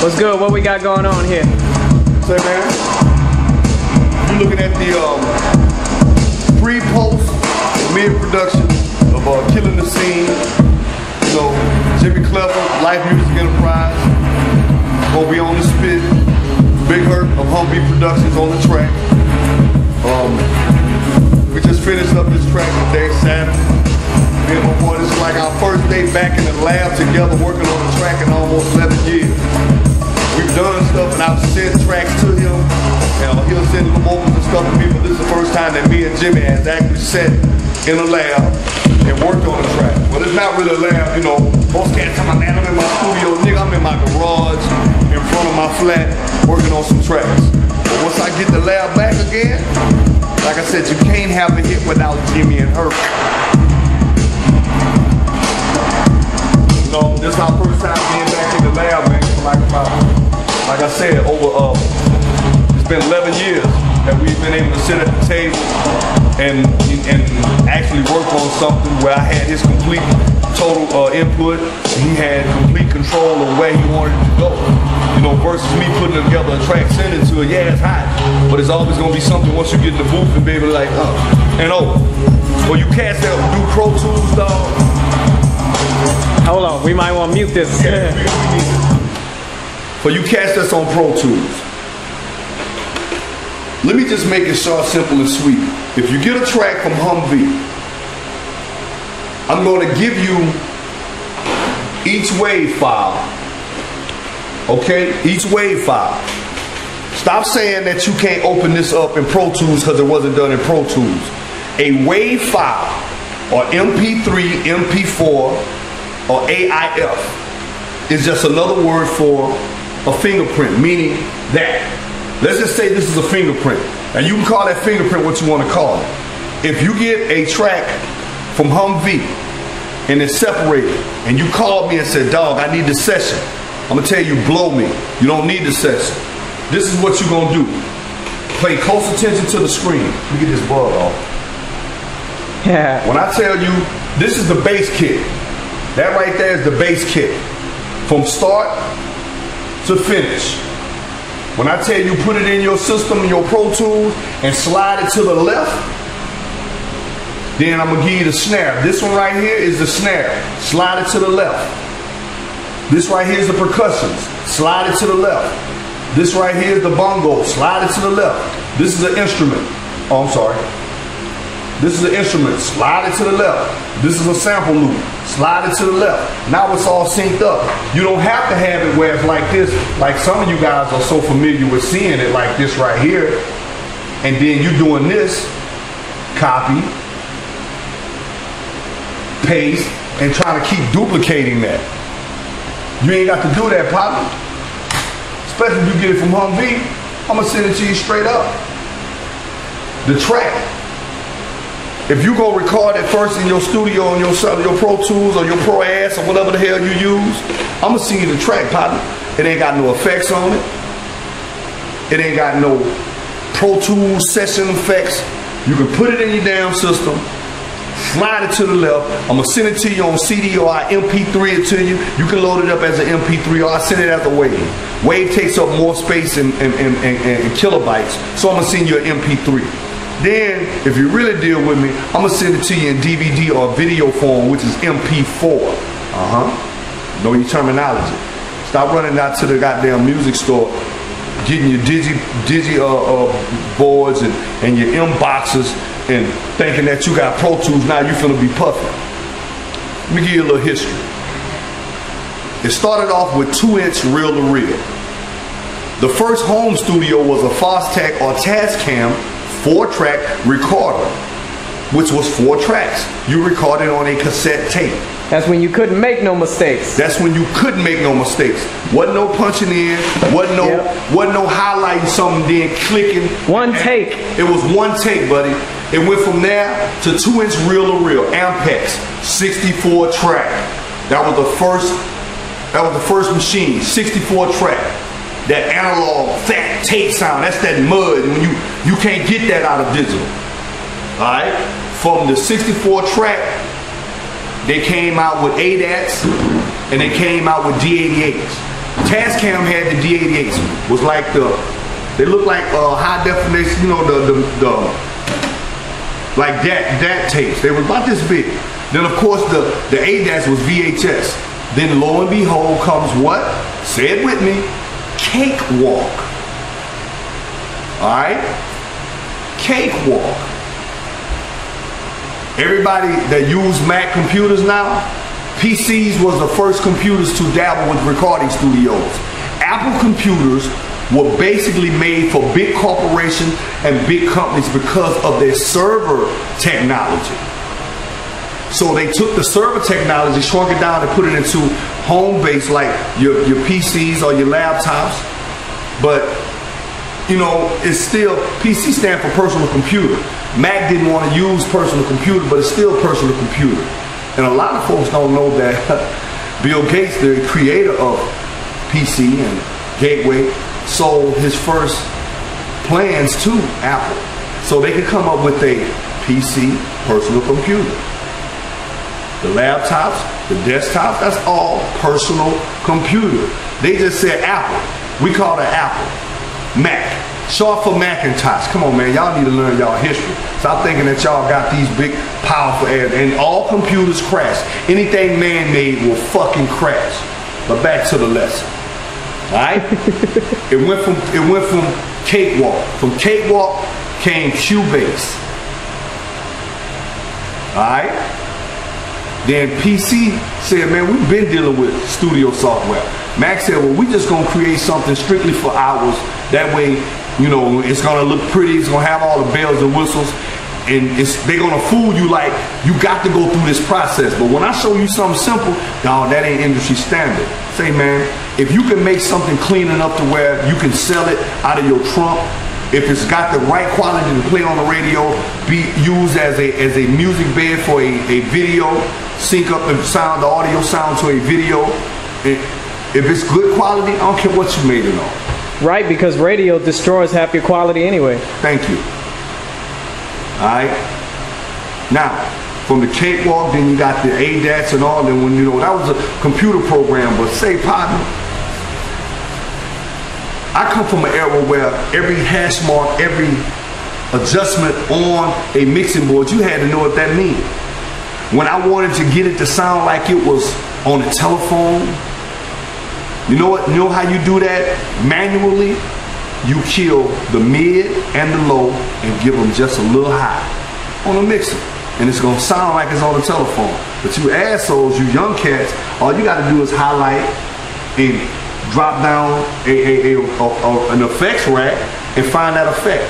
What's good? What we got going on here? Say, man, you're looking at the pre-post mid-production of Killin the Scene. You know, Jimi Life Music Enterprise. Gonna be on the spit. Big Herc of Humvee Productions on the track. We just finished up this track today, Saturday. Me and my boy, this is like our first day back in the lab together working on the track in almost 11 years. We've done stuff and I've sent tracks to him. And he'll send them over and stuff to me, but this is the first time that me and Jimi has actually sat in a lab and worked on the track. Well, it's not really a lab, you know. Most cats come out, man, I'm in my studio. Nigga, I'm in my garage in front of my flat working on some tracks. But once I get the lab back again, like I said, you can't have a hit without Jimi and Herc. You know, this is our first time being back in the lab, man. Like I said, it's been 11 years that we've been able to sit at the table and actually work on something where I had his complete total input. He had complete control of where he wanted to go. You know, versus me putting together a track, sending it to it, yeah, it's hot. But it's always gonna be something once you get in the booth and be able to like, well, you cats that do Pro Tools, dog. Hold on, we might want to mute this. Yeah, we need it. For you cats that's on Pro Tools, let me just make it short, simple, and sweet. If you get a track from Humvee, I'm going to give you each wave file. Okay? Each wave file. Stop saying that you can't open this up in Pro Tools because it wasn't done in Pro Tools. A wave file, or MP3, MP4, or AIF is just another word for a fingerprint, meaning that. Let's just say this is a fingerprint. And you can call that fingerprint what you want to call it. If you get a track from Humvee and it's separated, and you called me and said, dog, I need the session, I'm going to tell you, blow me. You don't need the session. This is what you're going to do. Pay close attention to the screen. Let me get this bug off. Yeah. When I tell you, this is the bass kit. That right there is the bass kit. From start to finish. When I tell you put it in your system, in your Pro Tools, and slide it to the left, then I'm going to give you the snare. This one right here is the snare. Slide it to the left. This right here is the percussions. Slide it to the left. This right here is the bongo. Slide it to the left. This is an instrument. Oh, I'm sorry. This is an instrument. Slide it to the left. This is a sample loop. Slide it to the left. Now it's all synced up. You don't have to have it where it's like this, like some of you guys are so familiar with seeing it like this right here. And then you doing this, copy, paste, and trying to keep duplicating that. You ain't got to do that, partner. Especially if you get it from Humvee, I'm going to send it to you straight up. The track. If you go record it first in your studio on your Pro Tools or your Pro Ass or whatever the hell you use, I'm going to send you the track, partner. It ain't got no effects on it. It ain't got no Pro Tools session effects. You can put it in your damn system, slide it to the left. I'm going to send it to you on CD or I MP3 it to you. You can load it up as an MP3 or I send it as a wave. Wave takes up more space in kilobytes, so I'm going to send you an MP3. Then, if you really deal with me, I'm going to send it to you in DVD or video form, which is MP4. Know your terminology. Stop running out to the goddamn music store, getting your digi boards and your M boxes and thinking that you got Pro Tools, now you finna be puffing. Let me give you a little history. It started off with 2-inch reel-to-reel. The first home studio was a Fostech or Tascam 4-track recorder, which was 4 tracks. You recorded on a cassette tape. That's when you couldn't make no mistakes. That's when you couldn't make no mistakes. Wasn't no punching in, wasn't no highlighting something, then clicking. One take. It was one take, buddy. It went from there to 2-inch reel-to-reel, Ampex, 64 track. That was the first machine, 64 track. That analog, fat tape sound, that's that mud. When you can't get that out of digital. Alright? From the 64 track, they came out with ADATs and they came out with D88s. Tascam had the D88s. Was like they look like high definition, you know, the like that tapes. They were about this big. Then of course the ADATs was VHS. Then lo and behold comes what? Say it with me. Cakewalk. Alright? Cakewalk. Everybody that use Mac computers now, PCs was the first computers to dabble with recording studios. Apple computers were basically made for big corporations and big companies because of their server technology. So they took the server technology, shrunk it down, and put it into home base like your PCs or your laptops. But you know, it's still, PC stand for personal computer. Mac didn't want to use personal computer, but it's still personal computer. And a lot of folks don't know that Bill Gates, the creator of PC and Gateway, sold his first plans to Apple so they could come up with a PC personal computer. The laptops, the desktops, that's all personal computer. They just said Apple. We call it Apple. Mac. Short for Macintosh. Come on, man. Y'all need to learn y'all history. Stop thinking that y'all got these big, powerful ads. And all computers crash. Anything man-made will fucking crash. But back to the lesson. Alright? It went from Cakewalk. From Cakewalk came Cubase. Alright? Then PC said, man, we've been dealing with studio software. Mac said, well, we just gonna create something strictly for hours. That way, you know, it's gonna look pretty, it's gonna have all the bells and whistles, and they're gonna fool you like you got to go through this process. But when I show you something simple, dog, that ain't industry standard. Say, man, if you can make something clean enough to where you can sell it out of your trunk, if it's got the right quality to play on the radio, be used as a music bed for a video, sync up and sound the audio sound to a video. If it's good quality, I don't care what you made it on. Right, because radio destroys half your quality anyway. Thank you. Alright. Now, from the Cakewalk, then you got the ADATs and all, then when you know that was a computer program, but say, partner, I come from an era where every hash mark, every adjustment on a mixing board, you had to know what that means. When I wanted to get it to sound like it was on a telephone, you know what? You know how you do that manually? You kill the mid and the low and give them just a little high on a mixer. And it's gonna sound like it's on a telephone. But you assholes, you young cats, all you gotta do is highlight and drop down an effects rack and find that effect.